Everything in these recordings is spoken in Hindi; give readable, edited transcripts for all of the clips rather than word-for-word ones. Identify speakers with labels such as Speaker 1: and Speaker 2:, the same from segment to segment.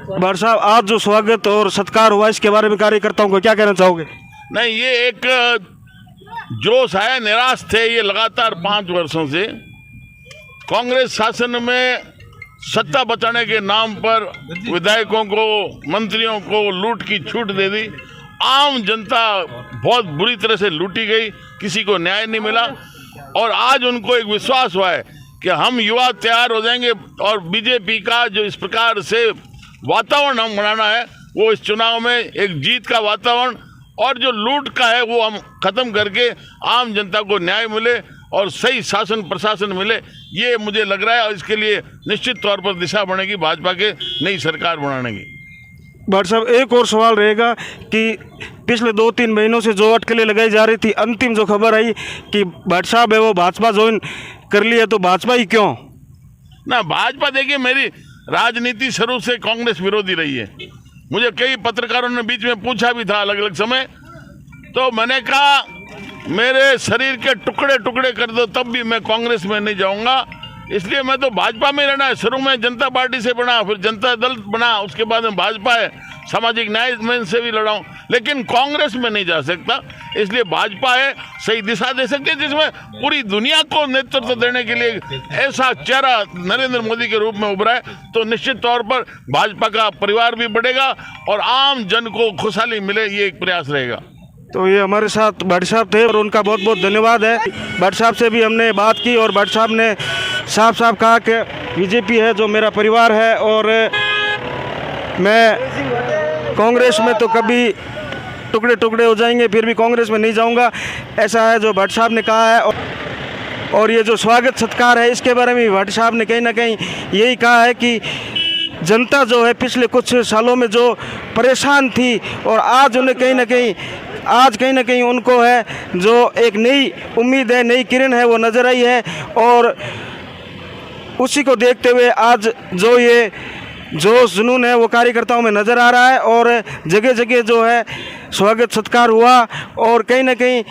Speaker 1: भाट साहब, आज जो स्वागत और सत्कार हुआ इसके बारे में कार्यकर्ताओं को क्या कहना चाहोगे?
Speaker 2: नहीं, ये एक जोश है, निराश थे ये लगातार 5 वर्षों से। कांग्रेस शासन में सत्ता बचाने के नाम पर विधायकों को, मंत्रियों को लूट की छूट दे दी। आम जनता बहुत बुरी तरह से लूटी गई, किसी को न्याय नहीं मिला। और आज उनको एक विश्वास हुआ है कि हम युवा तैयार हो जाएंगे और बीजेपी का जो इस प्रकार से वातावरण हम बनाना है, वो इस चुनाव में एक जीत का वातावरण और जो लूट का है वो हम खत्म करके आम जनता को न्याय मिले और सही शासन प्रशासन मिले, ये मुझे लग रहा है। और इसके लिए निश्चित तौर पर दिशा बनेगी भाजपा के नई सरकार बनाने की।
Speaker 1: भाट साहब, एक और सवाल रहेगा कि पिछले 2-3 महीनों से जो अटकलें लगाई जा रही थी, अंतिम जो खबर आई कि भाट साहब है वो भाजपा ज्वाइन कर ली है, तो भाजपा ही क्यों?
Speaker 2: ना, भाजपा देखिए, मेरी राजनीति शुरू से कांग्रेस विरोधी रही है। मुझे कई पत्रकारों ने बीच में पूछा भी था अलग अलग समय, तो मैंने कहा मेरे शरीर के टुकड़े टुकड़े कर दो तब भी मैं कांग्रेस में नहीं जाऊंगा। इसलिए मैं तो भाजपा में रहना है। शुरू में जनता पार्टी से बना, फिर जनता दल बना, उसके बाद में भाजपा है, सामाजिक न्याय में से भी लड़ा हूं, लेकिन कांग्रेस में नहीं जा सकता। इसलिए भाजपा है, सही दिशा दे सकती है, जिसमें पूरी दुनिया को नेतृत्व देने के लिए ऐसा चेहरा नरेंद्र मोदी के रूप में उभरा है। तो निश्चित तौर पर भाजपा का परिवार भी बढ़ेगा और आम जन को खुशहाली मिले, ये एक प्रयास रहेगा।
Speaker 1: तो ये हमारे साथ भाट साहब थे और उनका बहुत बहुत धन्यवाद है। भाट साहब से भी हमने बात की और भाट साहब ने साफ साफ कहा कि बीजेपी है जो मेरा परिवार है और मैं कांग्रेस में तो कभी टुकड़े टुकड़े हो जाएंगे फिर भी कांग्रेस में नहीं जाऊंगा, ऐसा है जो भाट साहब ने कहा है। और ये जो स्वागत सत्कार है इसके बारे में भाट साहब ने कहीं ना कहीं यही कहा है कि जनता जो है पिछले कुछ सालों में जो परेशान थी और आज उन्हें कहीं ना कहीं उनको है जो एक नई उम्मीद है, नई किरण है वो नज़र आई है। और उसी को देखते हुए आज जो ये जोश जुनून है वो कार्यकर्ताओं में नज़र आ रहा है और जगह जगह जो है स्वागत सत्कार हुआ। और कहीं ना कहीं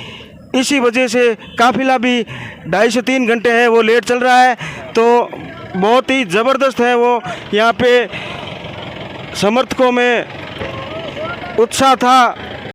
Speaker 1: इसी वजह से काफिला भी 2.5 से 3 घंटे है वो लेट चल रहा है। तो बहुत ही ज़बरदस्त है वो यहाँ पे समर्थकों में उत्साह था।